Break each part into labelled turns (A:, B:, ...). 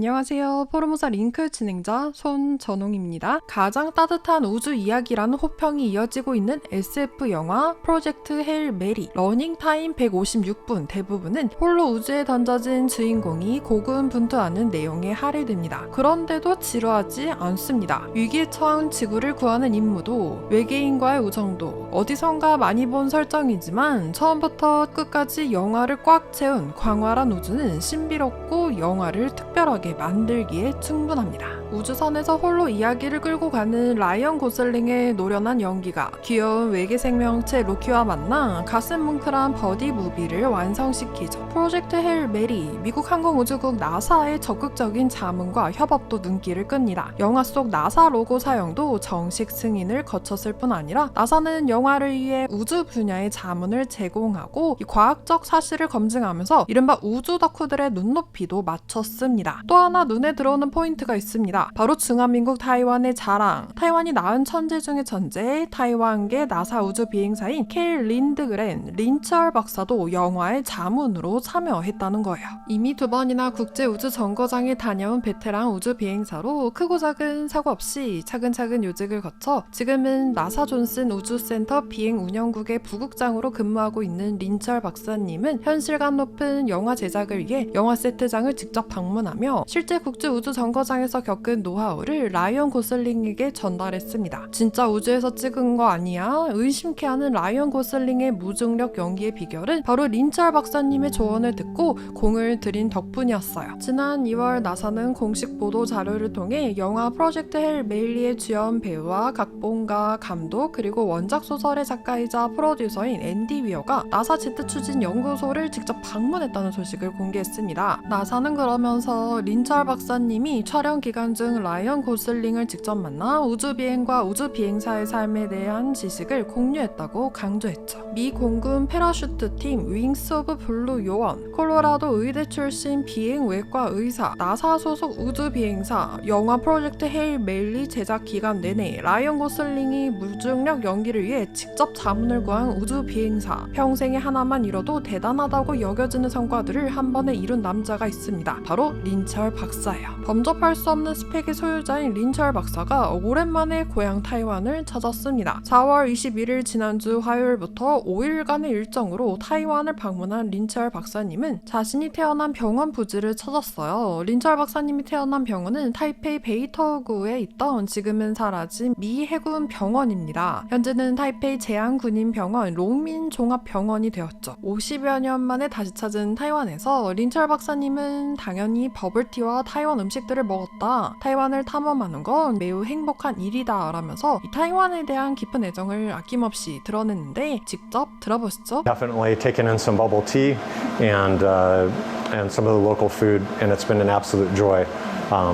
A: 안녕하세요. 포르모사 링크 진행자 손전홍입니다. 가장 따뜻한 우주 이야기라는 호평이 이어지고 있는 SF 영화 프로젝트 헤일 메리. 러닝타임 156분, 대부분은 홀로 우주에 던져진 주인공이 고군분투하는 내용에 할애됩니다. 그런데도 지루하지 않습니다. 위기에 처한 지구를 구하는 임무도 외계인과의 우정도 어디선가 많이 본 설정이지만 처음부터 끝까지 영화를 꽉 채운 광활한 우주는 신비롭고 영화를 특별하게 만들기에 충분합니다. 우주선에서 홀로 이야기를 끌고 가는 라이언 고슬링의 노련한 연기가 귀여운 외계 생명체 로키와 만나 가슴 뭉클한 버디 무비를 완성시키죠. 프로젝트 헤일 메리, 미국 항공우주국 나사의 적극적인 자문과 협업도 눈길을 끕니다. 영화 속 나사 로고 사용도 정식 승인을 거쳤을 뿐 아니라 나사는 영화를 위해 우주 분야의 자문을 제공하고 이 과학적 사실을 검증하면서 이른바 우주 덕후들의 눈높이도 맞췄습니다. 또 하나 눈에 들어오는 포인트가 있습니다. 바로 중화민국 타이완의 자랑, 타이완이 낳은 천재 중의 천재, 타이완계 나사 우주 비행사인 케일 린드그렌, 린철 박사도 영화의 자문으로 참여했다는 거예요. 이미 2번이나 국제 우주 정거장에 다녀온 베테랑 우주 비행사로 크고 작은 사고 없이 차근차근 요직을 거쳐 지금은 나사 존슨 우주센터 비행운영국의 부국장으로 근무하고 있는 린철 박사님은 현실감 높은 영화 제작을 위해 영화 세트장을 직접 방문하며 실제 국제 우주 정거장에서 겪은 노하우를 라이언 고슬링에게 전달했습니다. 진짜 우주에서 찍은 거 아니야? 의심케 하는 라이언 고슬링의 무중력 연기의 비결은 바로 린철 박사님의 조언을 듣고 공을 들인 덕분이었어요. 지난 2월 나사는 공식 보도 자료를 통해 영화 프로젝트 헬 메일리의 주연 배우와 각본가, 감독, 그리고 원작 소설의 작가이자 프로듀서인 앤디 위어가 나사 제트 추진 연구소를 직접 방문했다는 소식을 공개했습니다. 나사는 그러면서 린철 박사님이 촬영 기간 중 라이언 고슬링을 직접 만나 우주비행과 우주비행사의 삶에 대한 지식을 공유했다고 강조했죠. 미 공군 패러슈트 팀 윙스 오브 블루 요원, 콜로라도 의대 출신 비행외과 의사, 나사 소속 우주비행사, 영화 프로젝트 헤일 메일리 제작 기간 내내 라이언 고슬링이 무중력 연기를 위해 직접 자문을 구한 우주비행사, 평생에 하나만 이뤄도 대단하다고 여겨지는 성과들을 한 번에 이룬 남자가 있습니다. 바로 린철 박사예요. 범접할 수 없는 스펙의 소유자인 린철 박사가 오랜만에 고향 타이완을 찾았습니다. 4월 21일 지난주 화요일부터 5일간의 일정으로 타이완을 방문한 린철 박사님은 자신이 태어난 병원 부지를 찾았어요. 린철 박사님이 태어난 병원은 타이페이 베이터구에 있던 지금은 사라진 미 해군 병원입니다. 현재는 타이페이 제한군인병원 롱민 종합병원이 되었죠. 50여 년 만에 다시 찾은 타이완에서 린철 박사님은 당연히 버블티와 타이완 음식들을 먹었다. 타이완을 탐험하는 건 매우 행복한 일이다 라면서 이 타이완에 대한 깊은 애정을 아낌없이 드러냈는데 직접 들어보시죠.
B: Definitely taken in some bubble tea and some of the local food, and it's been an absolute joy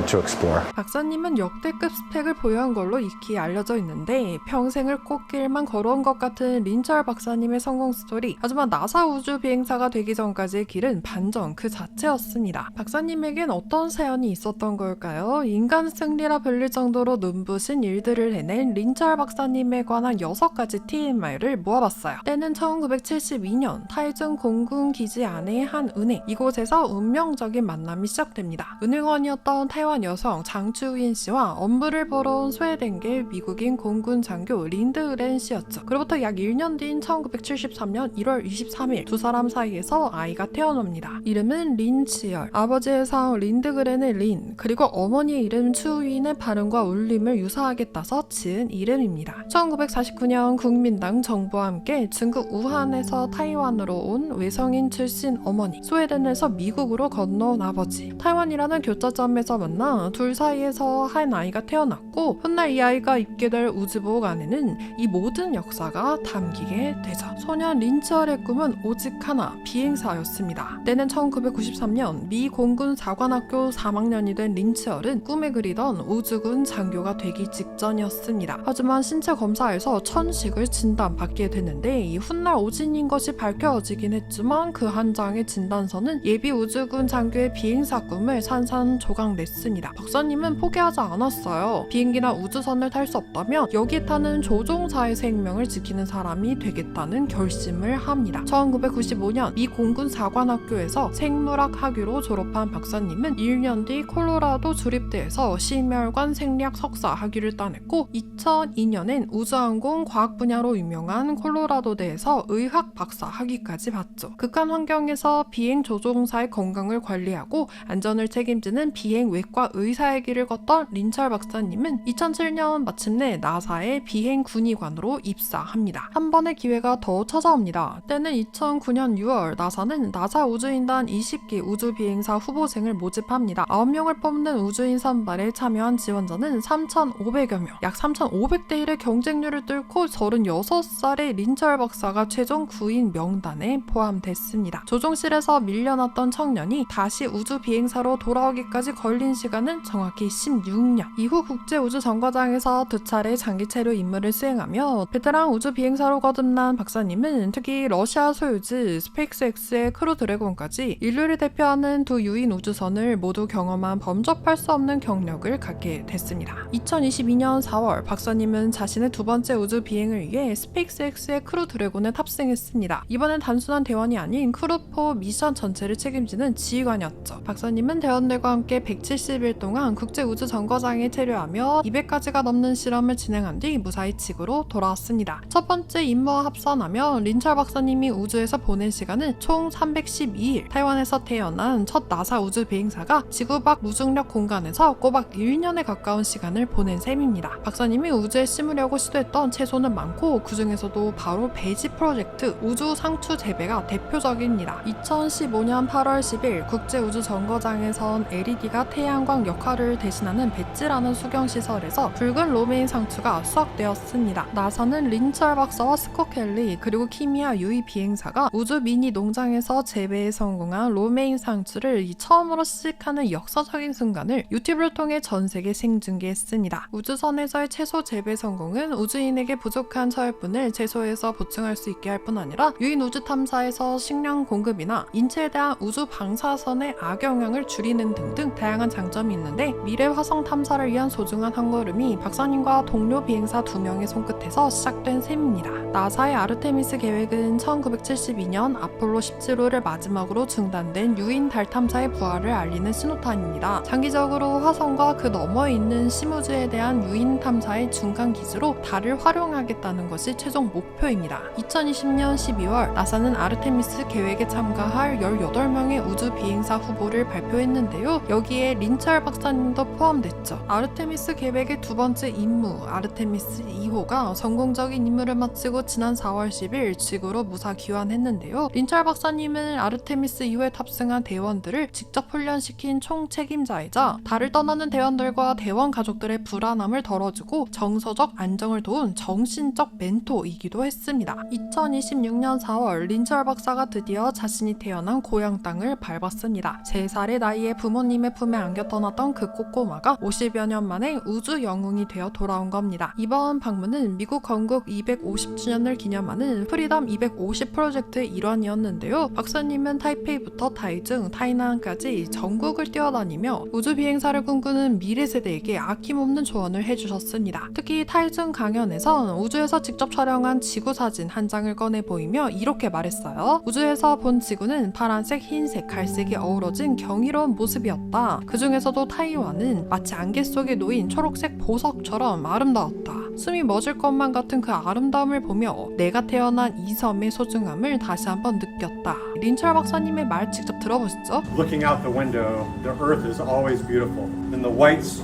B: to explore.
A: 박사님은 역대급 스펙을 보유한 걸로 익히 알려져 있는데 평생을 꽃길만 걸어온 것 같은 린철 박사님의 성공 스토리. 하지만 나사 우주 비행사가 되기 전까지의 길은 반전 그 자체였습니다. 박사님에겐 어떤 사연이 있었던 걸까요? 인간 승리라 불릴 정도로 눈부신 일들을 해낸 린철 박사님에 관한 6가지 TMI를 모아봤어요. 때는 1972년 타이중 공군 기지 안의 한 은행. 이곳에서 운명적인 만남이 시작됩니다. 은행원이었던 타이완 여성 장추윈 씨와 업무를 보러 온 스웨덴계 미국인 공군 장교 린드그렌 씨였죠. 그로부터 약 1년 뒤인 1973년 1월 23일 두 사람 사이에서 아이가 태어납니다. 이름은 린치열. 아버지의 성 린드그렌의 린, 그리고 어머니의 이름 추윈의 발음과 울림을 유사하게 따서 지은 이름입니다. 1949년 국민당 정부와 함께 중국 우한에서 타이완으로 온 외성인 출신 어머니, 스웨덴에서 미국으로 건너온 아버지, 타이완이라는 교차점에서 만나 둘 사이에서 한 아이가 태어났고 훗날 이 아이가 입게 될 우주보호 안에는 이 모든 역사가 담기게 되죠. 소년 린철의 꿈은 오직 하나, 비행사였습니다. 때는 1993년 미 공군 사관학교 3학년이 된 린철은 꿈에 그리던 우주군 장교가 되기 직전이었습니다. 하지만 신체 검사에서 천식을 진단받게 되는데 이 훗날 오진인 것이 밝혀지긴 했지만 그 한 장의 진단서는 예비 우주군 장교의 비행사 꿈을 산산조각 결정냈습니다. 박사님은 포기하지 않았어요. 비행기나 우주선을 탈 수 없다면 여기에 타는 조종사의 생명을 지키는 사람이 되겠다는 결심을 합니다. 1995년 미 공군 사관학교에서 생물학 학위로 졸업한 박사님은 1년 뒤 콜로라도 주립대에서 심혈관 생리학 석사 학위를 따냈고 2002년엔 우주항공 과학 분야로 유명한 콜로라도대에서 의학 박사 학위까지 받죠. 극한 환경에서 비행 조종사의 건강을 관리하고 안전을 책임지는 비행 외과 의사의 길을 걷던 린철 박사님은 2007년 마침내 나사의 비행 군의관으로 입사합니다. 한 번의 기회가 더 찾아옵니다. 때는 2009년 6월 나사는 나사 우주인단 20기 우주비행사 후보생을 모집합니다. 9명을 뽑는 우주인 선발에 참여한 지원자는 3,500여 명, 약 3,500대 1의 경쟁률을 뚫고 36살의 린철 박사가 최종 구인 명단에 포함됐습니다. 조종실에서 밀려났던 청년이 다시 우주비행사로 돌아오기까지 걸린 시간은 정확히 16년. 이후 국제우주정거장에서 2차례 장기 체류 임무를 수행하며 베테랑 우주비행사로 거듭난 박사님은 특히 러시아 소유주 스페이스X의 크루 드래곤까지 인류를 대표하는 두 유인 우주선을 모두 경험한 범접할 수 없는 경력을 갖게 됐습니다. 2022년 4월 박사님은 자신의 두 번째 우주 비행을 위해 스페이스X의 크루 드래곤에 탑승했습니다. 이번엔 단순한 대원이 아닌 크루4 미션 전체를 책임지는 지휘관이었죠. 박사님은 대원들과 함께 170일 동안 국제우주정거장에 체류하며 200가지가 넘는 실험을 진행한 뒤 무사히 지구로 돌아왔습니다. 첫 번째 임무와 합산하며 린철 박사님이 우주에서 보낸 시간은 총 312일. 타이완에서 태어난 첫 나사 우주 비행사가 지구 밖 무중력 공간에서 꼬박 1년에 가까운 시간을 보낸 셈입니다. 박사님이 우주에 심으려고 시도했던 채소는 많고 그 중에서도 바로 배지 프로젝트 우주 상추 재배가 대표적입니다. 2015년 8월 10일 국제우주정거장에선 LED가 태양광 역할을 대신하는 배지라는 수경시설에서 붉은 로메인 상추가 수확되었습니다. 나사는 린철 박사와 스콧 켈리 그리고 키미야 유이 비행사가 우주 미니 농장에서 재배에 성공한 로메인 상추를 처음으로 시식하는 역사적인 순간을 유튜브를 통해 전 세계 생중계했습니다. 우주선에서의 채소 재배 성공은 우주인에게 부족한 철분을 채소에서 보충할 수 있게 할 뿐 아니라 유인 우주 탐사에서 식량 공급이나 인체에 대한 우주 방사선의 악영향을 줄이는 등등 다양한 장점이 있는데 미래 화성 탐사를 위한 소중한 한 걸음이 박사님과 동료 비행사 2명의 손끝에서 시작된 셈입니다. 나사의 아르테미스 계획은 1972년 아폴로 17호를 마지막으로 중단된 유인 달 탐사의 부활을 알리는 신호탄입니다. 장기적으로 화성과 그 너머에 있는 심우주에 대한 유인 탐사의 중간 기지로 달을 활용하겠다는 것이 최종 목표입니다. 2020년 12월 나사는 아르테미스 계획에 참가할 18명의 우주 비행사 후보를 발표했는데요. 여기에 린철 박사님도 포함됐죠. 아르테미스 계획의 두 번째 임무 아르테미스 2호가 성공적인 임무를 마치고 지난 4월 10일 지구로 무사 귀환했는데요. 린철 박사님은 아르테미스 2호에 탑승한 대원들을 직접 훈련시킨 총책임자이자 달을 떠나는 대원들과 대원 가족들의 불안함을 덜어주고 정서적 안정을 도운 정신적 멘토이기도 했습니다. 2026년 4월 린철 박사가 드디어 자신이 태어난 고향 땅을 밟았습니다. 3살의 나이에 부모님의 품에 안겨 떠났던 그 꼬꼬마가 50여 년 만에 우주 영웅이 되어 돌아온 겁니다. 이번 방문은 미국 건국 250주년을 기념하는 프리덤 250 프로젝트의 일환이었는데요. 박사님은 타이페이부터 타이중, 타이난까지 전국을 뛰어다니며 우주 비행사를 꿈꾸는 미래 세대에게 아낌없는 조언을 해주셨습니다. 특히 타이중 강연에선 우주에서 직접 촬영한 지구 사진 한 장을 꺼내 보이며 이렇게 말했어요. 우주에서 본 지구는 파란색, 흰색, 갈색이 어우러진 경이로운 모습이었다. 그 중에서도 타이완은 마치 안개 속에 놓인 초록색 보석처럼 아름다웠다. 숨이 멎을 것만 같은 그 아름다움을 보며 내가 태어난 이 섬의 소중함을 다시 한번 느꼈다. 린철 박사님의 말 직접 들어보시죠.
C: Looking out the window, the earth is always beautiful. In the whites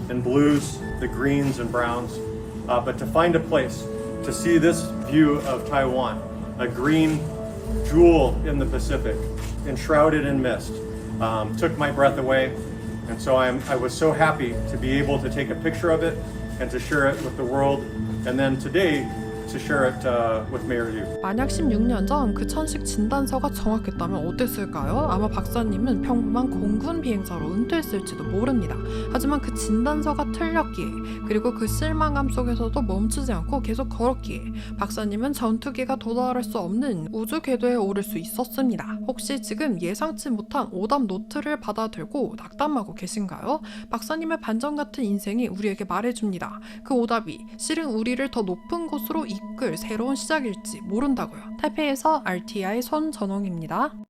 C: and blues, the greens and browns. But to find a place to see this view of Taiwan, a green jewel in the Pacific, enshrouded in mist, took my breath away. And so I was so happy to be able to take a picture of it and to share it with the world. And then today, to share it with Mayor Liu.
A: 만약 16년 전 그 천식 진단서가 정확했다면 어땠을까요? 아마 박사님은 평범한 공군 비행사로 은퇴했을지도 모릅니다. 하지만 그 진단서가 틀렸기에, 그리고 그 실망감 속에서도 멈추지 않고 계속 걸었기에 박사님은 전투기가 도달할 수 없는 우주 궤도에 오를 수 있었습니다. 혹시 지금 예상치 못한 오답 노트를 받아들고 낙담하고 계신가요? 박사님의 반전 같은 인생이 우리에게 말해줍니다. 그 오답이 실은 우리를 더 높은 곳으로 이끌 새로운 시작일지 모른다고요. 타이페이에서 RTI 손전홍입니다.